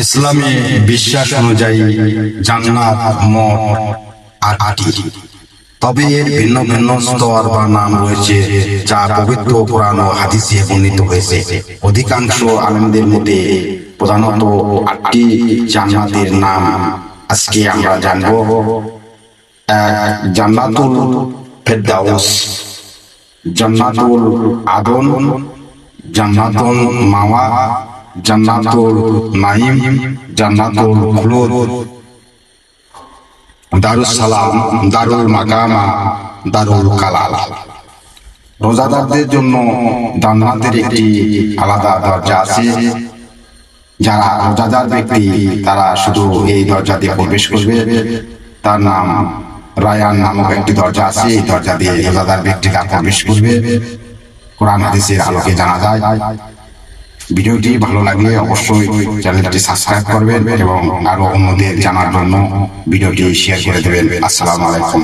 ইসলামে বিশ্বাস অনুযায়ী জান্নাত মোট ৮টি, তবে এর ভিন্ন ভিন্ন স্তর বা নাম রয়েছে যা পবিত্র কোরআন ও হাদিসে বর্ণিত হয়েছে। অধিকাংশ আলেমদের মতে প্রধানত ৮টি জান্নাতের নাম আজকে আমরা জানব। জান্নাতুল ফেরদাউস, জান্নাতুল আদন, জান্নাতুল মাওয়া, জান্নাতুল নাঈম, জান্নাতুল খুলুদ, দারুস সালাম, দারুল মাকামা, দারুল কালাল। রোজাদারদের জন্য জান্নাতের একটি আলাদা দরজা আছে। যারা রোজাদার ব্যক্তি তারা শুধু এই দরজা দিয়ে প্রবেশ করবে। তার নাম রায়ান নামক একটি দরজা আছে। এই দরজা দিয়ে রোজাদার ব্যক্তিরা প্রবেশ করবে। কোরআন হাদিসের আলোকে জানা যায়। ভিডিওটি ভালো লাগলে অবশ্যই চ্যানেলটি সাবস্ক্রাইব করবেন এবং আরো অন্যদের জানার জন্য ভিডিওটি শেয়ার করে দেবেন। আসসালামু আলাইকুম।